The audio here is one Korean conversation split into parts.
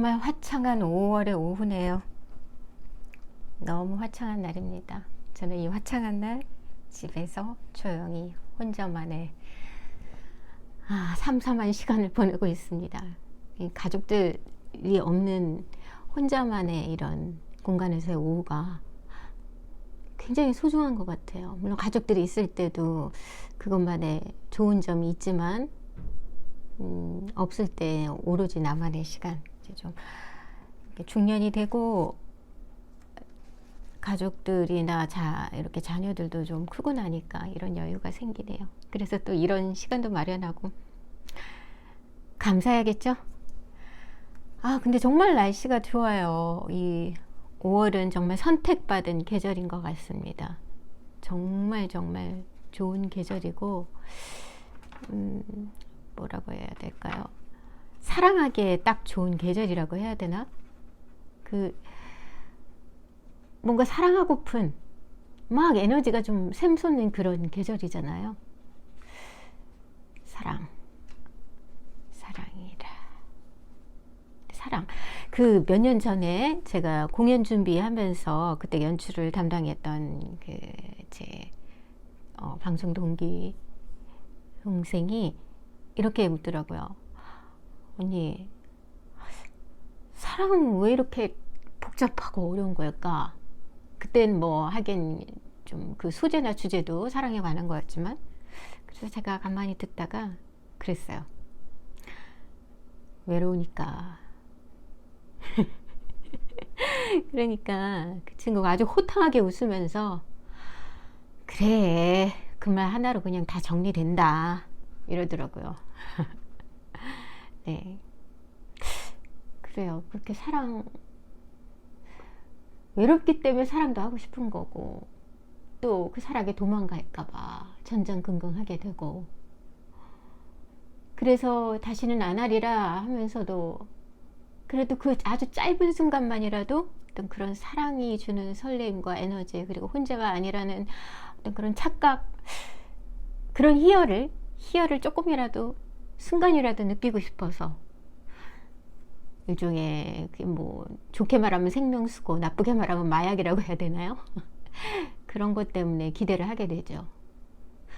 정말 화창한 5월의 오후네요. 너무 화창한 날입니다. 저는 이 화창한 날 집에서 조용히 혼자만의 삼삼한 시간을 보내고 있습니다. 이 가족들이 없는 혼자만의 이런 공간에서의 오후가 굉장히 소중한 것 같아요. 물론 가족들이 있을 때도 그것만의 좋은 점이 있지만 없을 때 오로지 나만의 시간. 이제 좀 중년이 되고 가족들이나 이렇게 자녀들도 좀 크고 나니까 이런 여유가 생기네요. 그래서 또 이런 시간도 마련하고 감사해야겠죠? 근데 정말 날씨가 좋아요. 이 5월은 정말 선택받은 계절인 것 같습니다. 정말 정말 좋은 계절이고 뭐라고 해야 될까요? 사랑하기에 딱 좋은 계절이라고 해야 되나? 뭔가 사랑하고픈 막 에너지가 좀 샘솟는 그런 계절이잖아요. 사랑이라. 사랑. 몇 년 전에 제가 공연 준비하면서 그때 연출을 담당했던 제 방송 동기 동생이 이렇게 묻더라고요. 언니, 사랑은 왜 이렇게 복잡하고 어려운 걸까? 그땐 뭐 하긴 좀 그 소재나 주제도 사랑에 관한 거였지만, 그래서 제가 가만히 듣다가 그랬어요. 외로우니까. 그러니까 그 친구가 아주 호탕하게 웃으면서 그래, 그 말 하나로 그냥 다 정리된다 이러더라고요. 네, 그래요. 그렇게 외롭기 때문에 사랑도 하고 싶은 거고, 또 그 사랑에 도망갈까봐 전전긍긍하게 되고, 그래서 다시는 안 하리라 하면서도 그래도 그 아주 짧은 순간만이라도 어떤 그런 사랑이 주는 설렘과 에너지, 그리고 혼자가 아니라는 어떤 그런 착각, 그런 희열을 조금이라도 순간이라도 느끼고 싶어서, 일종의 뭐 좋게 말하면 생명수고 나쁘게 말하면 마약이라고 해야 되나요? 그런 것 때문에 기대를 하게 되죠.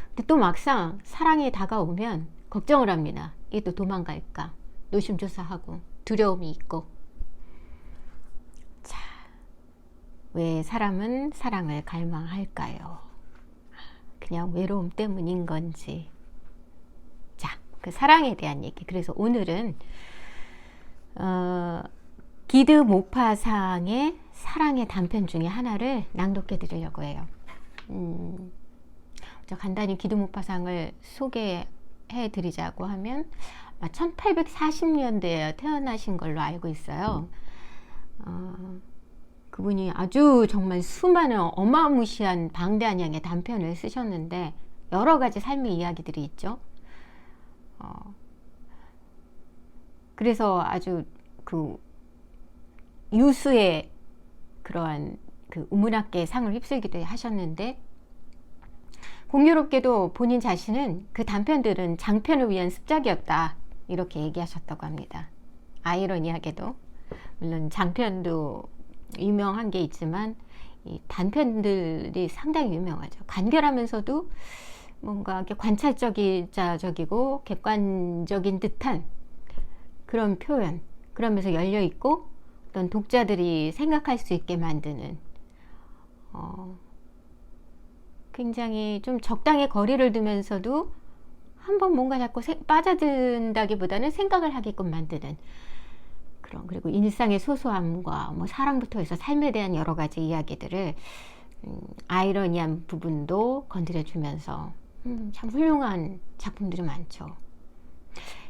근데 또 막상 사랑이 다가오면 걱정을 합니다. 이게 또 도망갈까, 노심초사하고 두려움이 있고. 자, 왜 사람은 사랑을 갈망할까요? 그냥 외로움 때문인 건지. 자, 그 사랑에 대한 얘기. 그래서 오늘은 기드 모파상의 사랑의 단편 중에 하나를 낭독해 드리려고 해요. 간단히 기드 모파상을 소개해 드리자고 하면 1840년대에 태어나신 걸로 알고 있어요. 그분이 아주 정말 수많은 어마무시한 방대한 양의 단편을 쓰셨는데 여러 가지 삶의 이야기들이 있죠. 그래서 아주 유수의 그러한 우문학계의 상을 휩쓸기도 하셨는데, 공교롭게도 본인 자신은 그 단편들은 장편을 위한 습작이었다 이렇게 얘기하셨다고 합니다. 아이러니하게도 물론 장편도 유명한 게 있지만 이 단편들이 상당히 유명하죠. 간결하면서도 뭔가 관찰적이고 객관적인 듯한 그런 표현, 그러면서 열려있고 어떤 독자들이 생각할 수 있게 만드는 굉장히 좀 적당히 거리를 두면서도 한번 뭔가 자꾸 빠져든다기보다는 생각을 하게끔 만드는 그런, 그리고 일상의 소소함과 뭐 사랑부터 해서 삶에 대한 여러 가지 이야기들을 아이러니한 부분도 건드려주면서 참 훌륭한 작품들이 많죠.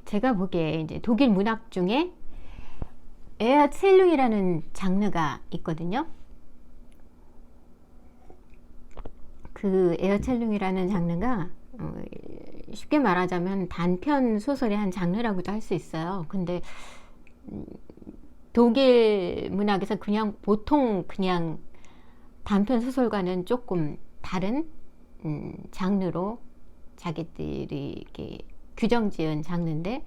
제가 보기에 이제 독일 문학 중에 에어첼룽이라는 장르가 있거든요. 그 에어첼룽이라는 장르가 쉽게 말하자면 단편 소설의 한 장르라고도 할 수 있어요. 근데 독일 문학에서 보통 단편 소설과는 조금 다른 장르로 자기들이 이렇게 규정 지은 장르인데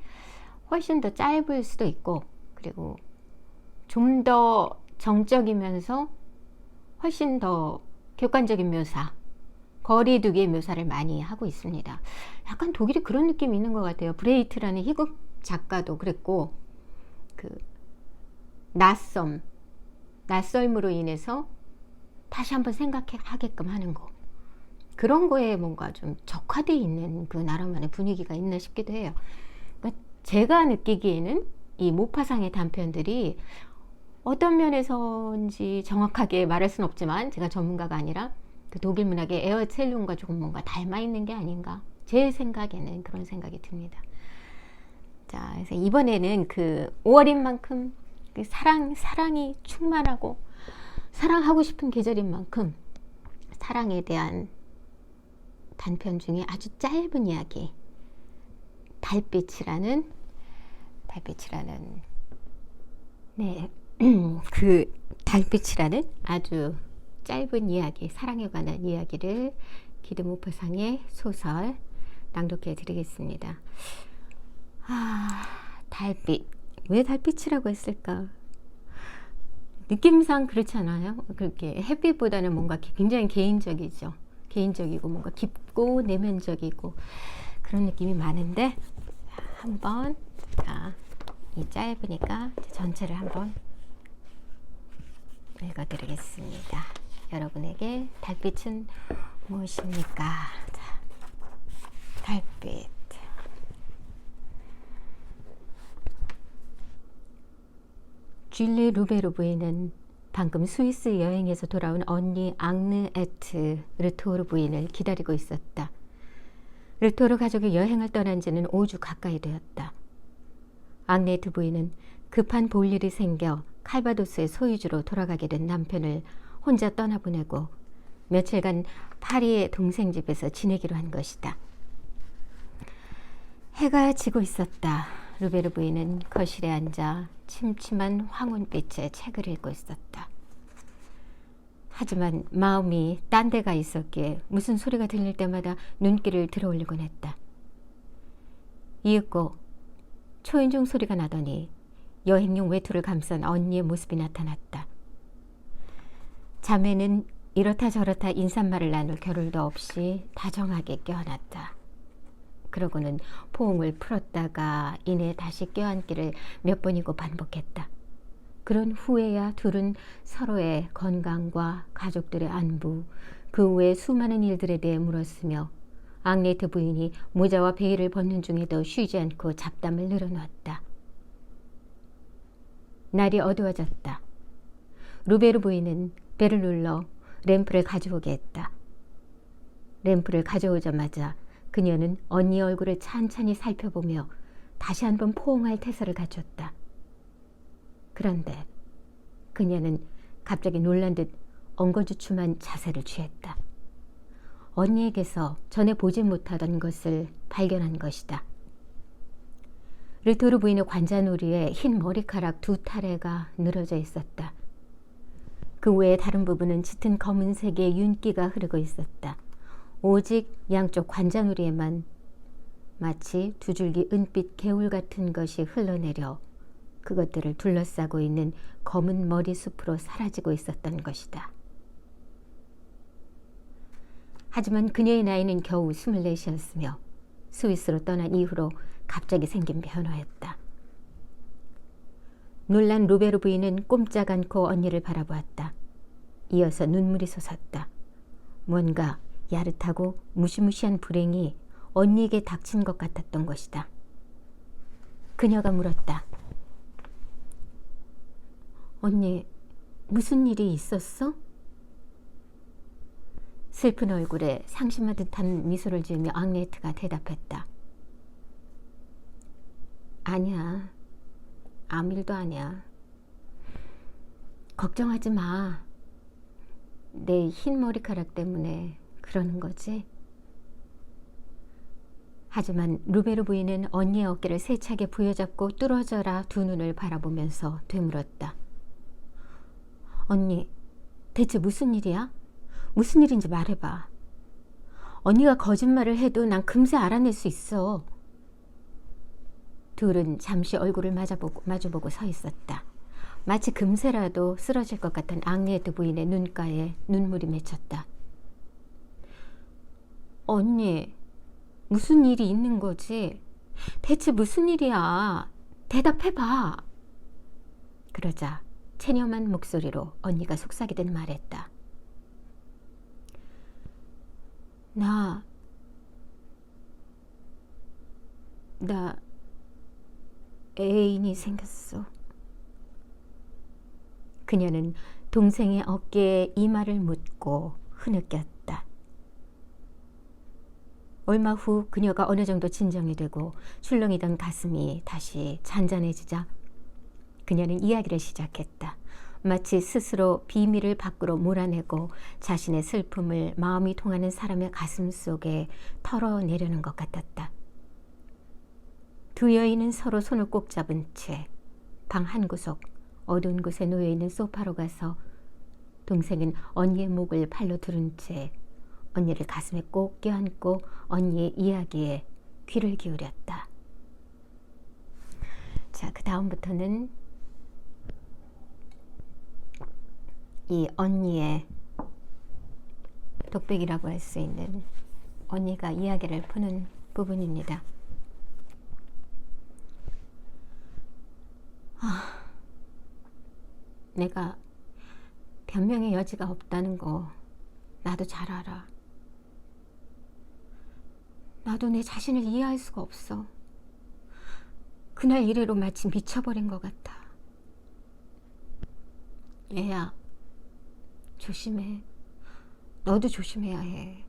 훨씬 더 짧을 수도 있고, 그리고 좀 더 정적이면서 훨씬 더 객관적인 묘사, 거리두기의 묘사를 많이 하고 있습니다. 약간 독일이 그런 느낌이 있는 것 같아요. 브레이트라는 희극 작가도 그랬고, 그 낯설음으로 인해서 다시 한번 생각하게끔 하는 거, 그런 거에 뭔가 좀 적화되어 있는 그 나라만의 분위기가 있나 싶기도 해요. 그러니까 제가 느끼기에는 이 모파상의 단편들이 어떤 면에서인지 정확하게 말할 수는 없지만, 제가 전문가가 아니라 그 독일 문학의 에어첼룬과 조금 뭔가 닮아 있는 게 아닌가, 제 생각에는 그런 생각이 듭니다. 자, 그래서 이번에는 그 5월인 만큼 그 사랑이 충만하고 사랑하고 싶은 계절인 만큼 사랑에 대한 단편 중에 아주 짧은 이야기, 달빛이라는 네, 그 달빛이라는 아주 짧은 이야기, 사랑에 관한 이야기를 기드 모파상의 소설 낭독해 드리겠습니다. 달빛. 왜 달빛이라고 했을까? 느낌상 그렇지 않아요? 그렇게 햇빛보다는 뭔가 굉장히 개인적이죠. 개인적이고 뭔가 깊고 내면적이고 그런 느낌이 많은데, 한번 이 짧으니까 전체를 한번 읽어드리겠습니다. 여러분에게 달빛은 무엇입니까? 자, 달빛. 줄리 루베르 부인은 방금 스위스 여행에서 돌아온 언니 앙느에트 르토르 부인을 기다리고 있었다. 르토르 가족이 여행을 떠난 지는 5주 가까이 되었다. 앙네트 부인은 급한 볼일이 생겨 칼바도스의 소유주로 돌아가게 된 남편을 혼자 떠나보내고 며칠간 파리의 동생 집에서 지내기로 한 것이다. 해가 지고 있었다. 루베르 부인은 거실에 앉아 침침한 황혼빛에 책을 읽고 있었다. 하지만 마음이 딴 데가 있었기에 무슨 소리가 들릴 때마다 눈길을 들어올리곤 했다. 이윽고 초인종 소리가 나더니 여행용 외투를 감싼 언니의 모습이 나타났다. 자매는 이렇다 저렇다 인사말을 나눌 겨를도 없이 다정하게 껴안았다. 그러고는 포옹을 풀었다가 이내 다시 껴안기를 몇 번이고 반복했다. 그런 후에야 둘은 서로의 건강과 가족들의 안부, 그 외 수많은 일들에 대해 물었으며 앙네트 부인이 모자와 베일을 벗는 중에도 쉬지 않고 잡담을 늘어놓았다. 날이 어두워졌다. 루베르 부인은 배를 눌러 램프를 가져오게 했다. 램프를 가져오자마자 그녀는 언니 얼굴을 찬찬히 살펴보며 다시 한번 포옹할 태세를 갖췄다. 그런데 그녀는 갑자기 놀란 듯 엉거주춤한 자세를 취했다. 언니에게서 전에 보지 못하던 것을 발견한 것이다. 르토르 부인의 관자놀이에 흰 머리카락 2타래가 늘어져 있었다. 그 외에 다른 부분은 짙은 검은색의 윤기가 흐르고 있었다. 오직 양쪽 관자놀이에만 마치 두 줄기 은빛 개울 같은 것이 흘러내려 그것들을 둘러싸고 있는 검은 머리숲으로 사라지고 있었던 것이다. 하지만 그녀의 나이는 겨우 24이었으며 스위스로 떠난 이후로 갑자기 생긴 변화였다. 놀란 루베르 부인은 꼼짝 않고 언니를 바라보았다. 이어서 눈물이 솟았다. 뭔가 야릇하고 무시무시한 불행이 언니에게 닥친 것 같았던 것이다. 그녀가 물었다. 언니, 무슨 일이 있었어? 슬픈 얼굴에 상심한 듯한 미소를 지으며 앙네트가 대답했다. 아니야. 아무 일도 아니야. 걱정하지 마. 내 흰 머리카락 때문에 그러는 거지? 하지만 루베르 부인은 언니의 어깨를 세차게 부여잡고 뚫어져라 두 눈을 바라보면서 되물었다. 언니, 대체 무슨 일이야? 무슨 일인지 말해봐. 언니가 거짓말을 해도 난 금세 알아낼 수 있어. 둘은 잠시 얼굴을 마주보고 서 있었다. 마치 금세라도 쓰러질 것 같은 앙리에트 부인의 눈가에 눈물이 맺혔다. 언니, 무슨 일이 있는 거지? 대체 무슨 일이야? 대답해봐. 그러자 체념한 목소리로 언니가 속삭이듯 말했다. 나 애인이 생겼어. 그녀는 동생의 어깨에 이마를 묻고 흐느꼈다. 얼마 후 그녀가 어느 정도 진정이 되고 출렁이던 가슴이 다시 잔잔해지자 그녀는 이야기를 시작했다. 마치 스스로 비밀을 밖으로 몰아내고 자신의 슬픔을 마음이 통하는 사람의 가슴 속에 털어내려는 것 같았다. 두 여인은 서로 손을 꼭 잡은 채 방 한 구석 어두운 곳에 놓여있는 소파로 가서 동생은 언니의 목을 팔로 두른 채 언니를 가슴에 꼭 껴안고 언니의 이야기에 귀를 기울였다. 자, 그 다음부터는 이 언니의 독백이라고 할 수 있는 언니가 이야기를 푸는 부분입니다. 내가 변명의 여지가 없다는 거 나도 잘 알아. 나도 내 자신을 이해할 수가 없어. 그날 이래로 마치 미쳐버린 것 같아. 얘야, 조심해. 너도 조심해야 해.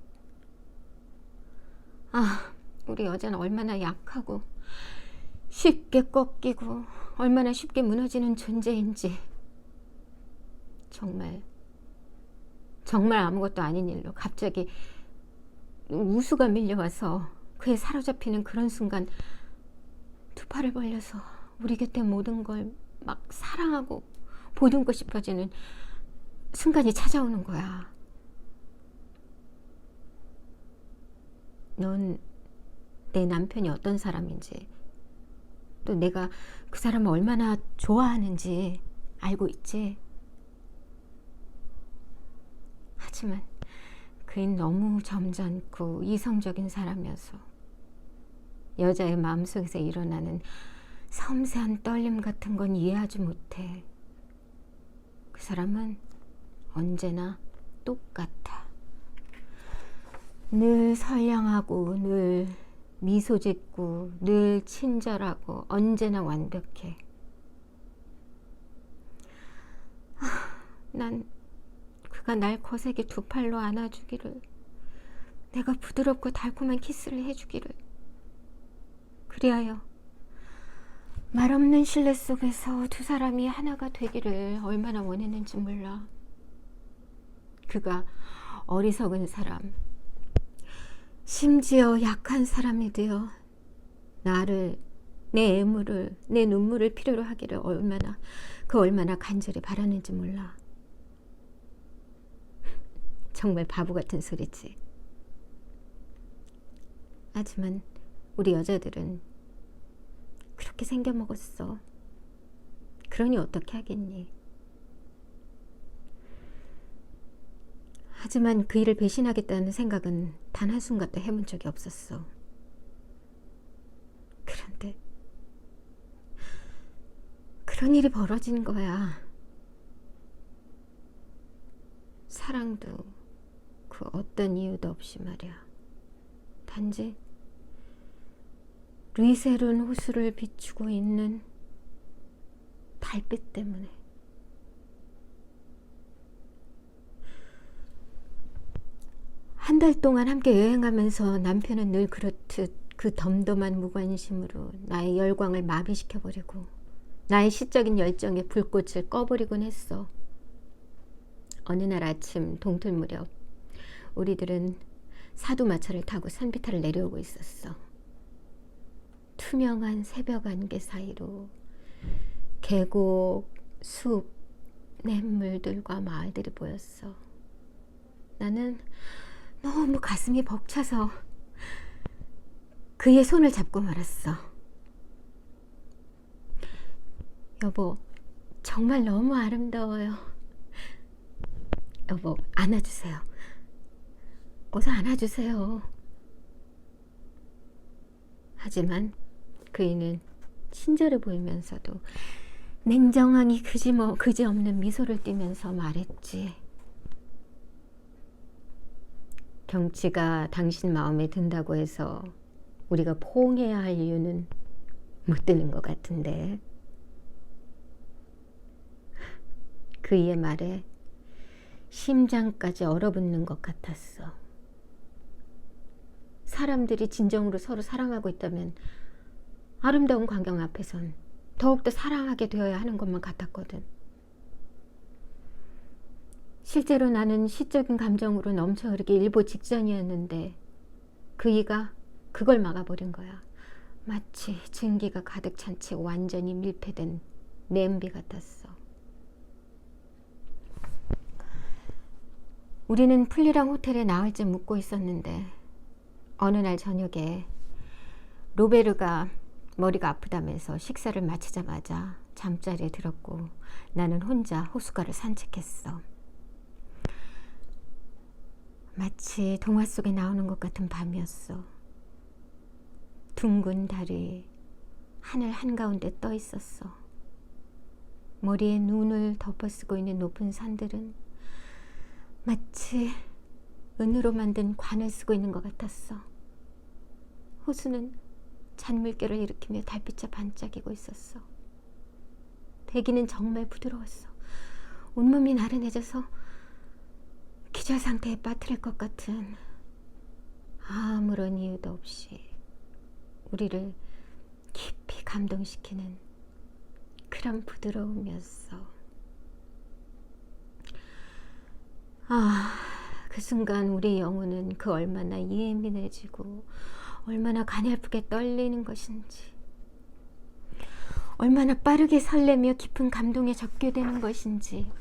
우리 여자는 얼마나 약하고 쉽게 꺾이고 얼마나 쉽게 무너지는 존재인지. 정말 아무것도 아닌 일로 갑자기 우수가 밀려와서 그에 사로잡히는 그런 순간 두 팔을 벌려서 우리 곁에 모든 걸 막 사랑하고 보듬고 싶어지는 순간이 찾아오는 거야. 넌 내 남편이 어떤 사람인지 또 내가 그 사람을 얼마나 좋아하는지 알고 있지? 하지만 그인 너무 점잖고 이성적인 사람이어서 여자의 마음속에서 일어나는 섬세한 떨림 같은 건 이해하지 못해. 그 사람은 언제나 똑같아. 늘 선량하고 늘 미소 짓고 늘 친절하고 언제나 완벽해. 난 그가 날 거세게 두 팔로 안아주기를, 내가 부드럽고 달콤한 키스를 해주기를, 그리하여 말없는 신뢰 속에서 두 사람이 하나가 되기를 얼마나 원했는지 몰라. 그가 어리석은 사람, 심지어 약한 사람이 되어 나를, 내 애물을, 내 눈물을 필요로 하기를 얼마나 간절히 바랐는지 몰라. 정말 바보 같은 소리지. 하지만 우리 여자들은 그렇게 생겨먹었어. 그러니 어떻게 하겠니? 하지만 그 일을 배신하겠다는 생각은 단 한순간도 해본 적이 없었어. 그런데 그런 일이 벌어진 거야. 사랑도 그 어떤 이유도 없이 말이야. 단지 리셀은 호수를 비추고 있는 달빛 때문에. 한 달 동안 함께 여행하면서 남편은 늘 그렇듯 그 덤덤한 무관심으로 나의 열광을 마비시켜버리고 나의 시적인 열정에 불꽃을 꺼버리곤 했어. 어느 날 아침 동틀 무렵 우리들은 사두마차를 타고 산비탈을 내려오고 있었어. 투명한 새벽 안개 사이로 계곡, 숲, 냇물들과 마을들이 보였어. 나는 너무 가슴이 벅차서 그의 손을 잡고 말았어. 여보, 정말 너무 아름다워요. 여보, 안아주세요. 어서 안아주세요. 하지만 그이는 친절해 보이면서도 냉정하니 그지없는 미소를 띠면서 말했지. 경치가 당신 마음에 든다고 해서 우리가 포옹해야 할 이유는 못 드는 것 같은데. 그이의 말에 심장까지 얼어붙는 것 같았어. 사람들이 진정으로 서로 사랑하고 있다면 아름다운 광경 앞에선 더욱더 사랑하게 되어야 하는 것만 같았거든. 실제로 나는 시적인 감정으로 넘쳐 흐르기 일보 직전이었는데 그이가 그걸 막아버린 거야. 마치 증기가 가득 찬 채 완전히 밀폐된 냄비 같았어. 우리는 풀리랑 호텔에 나올지 묻고 있었는데 어느 날 저녁에 로베르가 머리가 아프다면서 식사를 마치자마자 잠자리에 들었고 나는 혼자 호숫가를 산책했어. 마치 동화 속에 나오는 것 같은 밤이었어. 둥근 달이 하늘 한가운데 떠 있었어. 머리에 눈을 덮어쓰고 있는 높은 산들은 마치 은으로 만든 관을 쓰고 있는 것 같았어. 호수는 잔물결을 일으키며 달빛에 반짝이고 있었어. 대기는 정말 부드러웠어. 온몸이 나른해져서 기절 상태에 빠뜨릴 것 같은 아무런 이유도 없이 우리를 깊이 감동시키는 그런 부드러움이었어. 그 순간 우리 영혼은 그 얼마나 예민해지고 얼마나 가냘프게 떨리는 것인지, 얼마나 빠르게 설레며 깊은 감동에 적게 되는 것인지.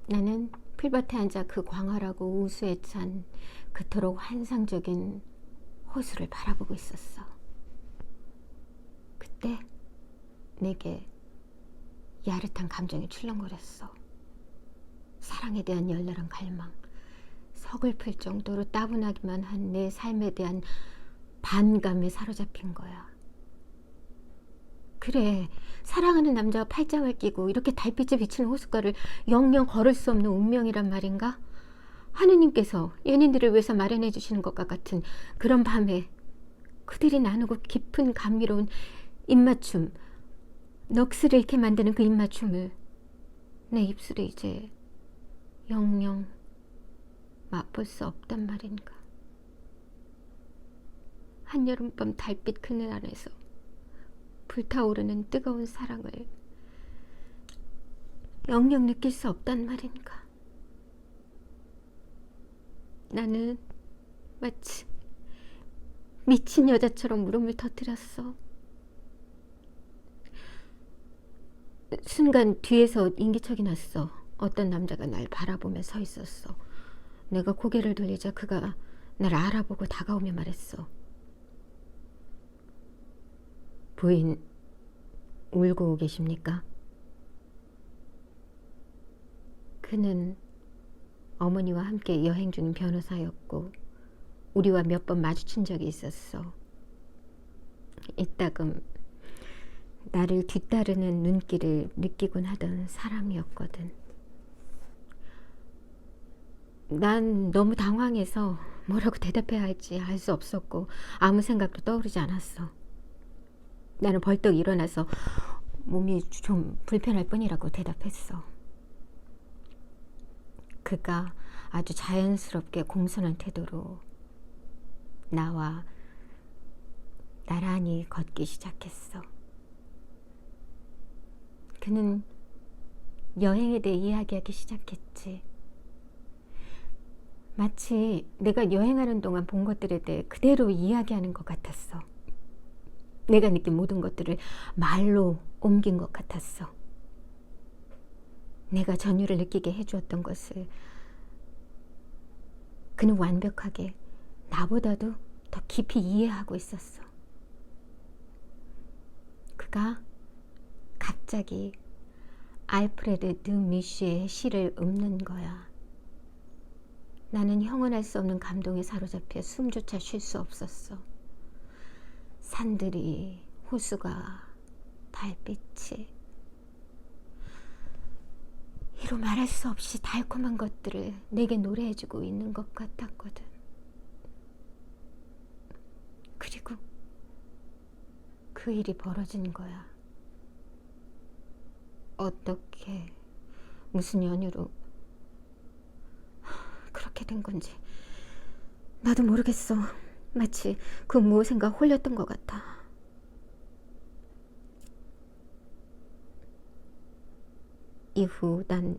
나는 풀밭에 앉아 그 광활하고 우수에 찬 그토록 환상적인 호수를 바라보고 있었어. 그때 내게 야릇한 감정이 출렁거렸어. 사랑에 대한 열렬한 갈망, 서글플 정도로 따분하기만 한 내 삶에 대한 반감에 사로잡힌 거야. 그래, 사랑하는 남자가 팔짱을 끼고 이렇게 달빛에 비치는 호숫가를 영영 걸을 수 없는 운명이란 말인가? 하느님께서 연인들을 위해서 마련해 주시는 것과 같은 그런 밤에 그들이 나누고 깊은 감미로운 입맞춤, 넋을 잃게 만드는 그 입맞춤을 내 입술에 이제 영영 맛볼 수 없단 말인가. 한여름밤 달빛 그늘 안에서 불타오르는 뜨거운 사랑을 영영 느낄 수 없단 말인가. 나는 마치 미친 여자처럼 물음을 터뜨렸어. 순간 뒤에서 인기척이 났어. 어떤 남자가 날 바라보며 서 있었어. 내가 고개를 돌리자 그가 날 알아보고 다가오며 말했어. 부인, 울고 계십니까? 그는 어머니와 함께 여행 중인 변호사였고 우리와 몇 번 마주친 적이 있었어. 이따금 나를 뒤따르는 눈길을 느끼곤 하던 사람이었거든. 난 너무 당황해서 뭐라고 대답해야 할지 알 수 없었고 아무 생각도 떠오르지 않았어. 나는 벌떡 일어나서 몸이 좀 불편할 뿐이라고 대답했어. 그가 아주 자연스럽게 공손한 태도로 나와 나란히 걷기 시작했어. 그는 여행에 대해 이야기하기 시작했지. 마치 내가 여행하는 동안 본 것들에 대해 그대로 이야기하는 것 같았어. 내가 느낀 모든 것들을 말로 옮긴 것 같았어. 내가 전율을 느끼게 해주었던 것을 그는 완벽하게 나보다도 더 깊이 이해하고 있었어. 그가 갑자기 알프레드 드 미쉬의 시를 읊는 거야. 나는 형언할 수 없는 감동에 사로잡혀 숨조차 쉴 수 없었어. 산들이, 호수가, 달빛이, 이루 말할 수 없이 달콤한 것들을 내게 노래해주고 있는 것 같았거든. 그리고 그 일이 벌어진 거야. 어떻게, 무슨 연유로 그렇게 된 건지 나도 모르겠어. 마치 그 무엇인가 홀렸던 것 같아. 이후 난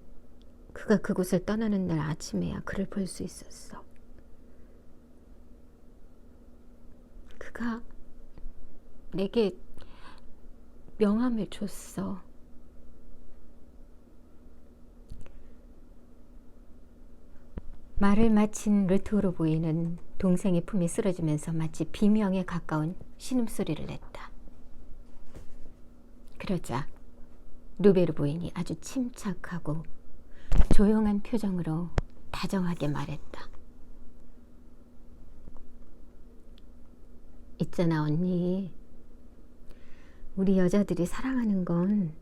그가 그곳을 떠나는 날 아침에야 그를 볼 수 있었어. 그가 내게 명함을 줬어. 말을 마친 르토르보이는 동생의 품에 쓰러지면서 마치 비명에 가까운 신음소리를 냈다. 그러자 루베르 부인이 아주 침착하고 조용한 표정으로 다정하게 말했다. 있잖아 언니, 우리 여자들이 사랑하는 건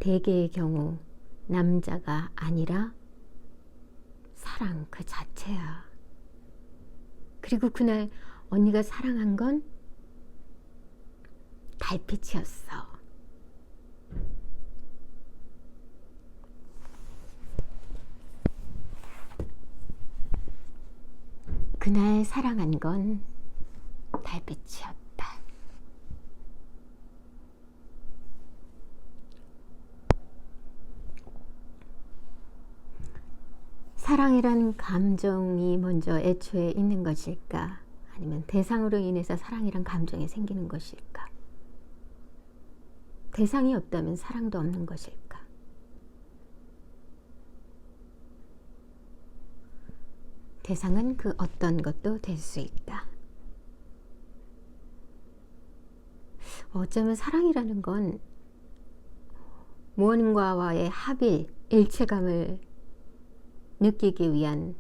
대개의 경우 남자가 아니라 사랑 그 자체야. 그리고 그날 언니가 사랑한 건 달빛이었어. 그날 사랑한 건 달빛이었다. 사랑이란 감정이 먼저 애초에 있는 것일까? 아니면 대상으로 인해서 사랑이란 감정이 생기는 것일까? 대상이 없다면 사랑도 없는 것일까? 대상은 그 어떤 것도 될 수 있다. 어쩌면 사랑이라는 건 무언가와의 합일, 일체감을 느끼기 위한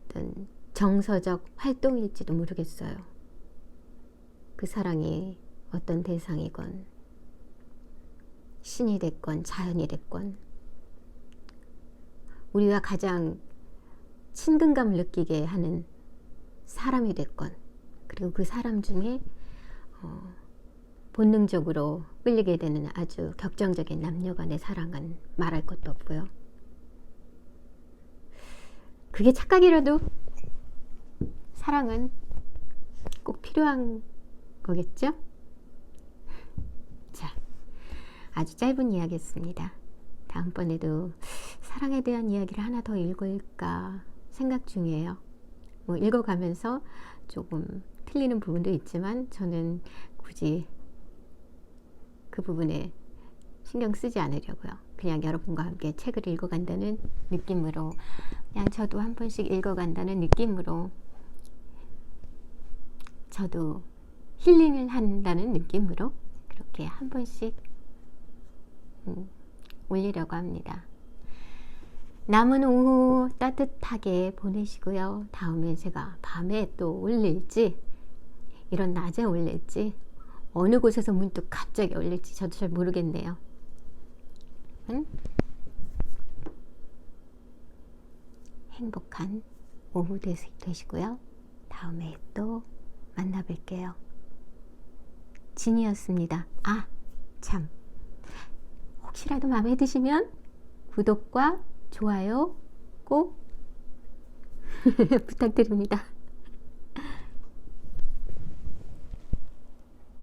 어떤 정서적 활동일지도 모르겠어요. 그 사랑이 어떤 대상이건 신이 됐건 자연이 됐건 우리가 가장 친근감을 느끼게 하는 사람이 됐건, 그리고 그 사람 중에 본능적으로 끌리게 되는 아주 격정적인 남녀간의 사랑은 말할 것도 없고요. 그게 착각이라도 사랑은 꼭 필요한 거겠죠? 자, 아주 짧은 이야기였습니다. 다음번에도 사랑에 대한 이야기를 하나 더 읽을까 생각 중이에요. 뭐 읽어가면서 조금 틀리는 부분도 있지만 저는 굳이 그 부분에 신경 쓰지 않으려고요. 그냥 여러분과 함께 책을 읽어간다는 느낌으로, 그냥 저도 한 번씩 읽어간다는 느낌으로, 저도 힐링을 한다는 느낌으로 그렇게 한 번씩 올리려고 합니다. 남은 오후 따뜻하게 보내시고요. 다음에 제가 밤에 또 올릴지, 이런 낮에 올릴지, 어느 곳에서 문득 갑자기 올릴지 저도 잘 모르겠네요. 행복한 오후 되시고요. 다음에 또 만나뵐게요. 진이었습니다. 아, 참. 혹시라도 마음에 드시면 구독과 좋아요 꼭 부탁드립니다.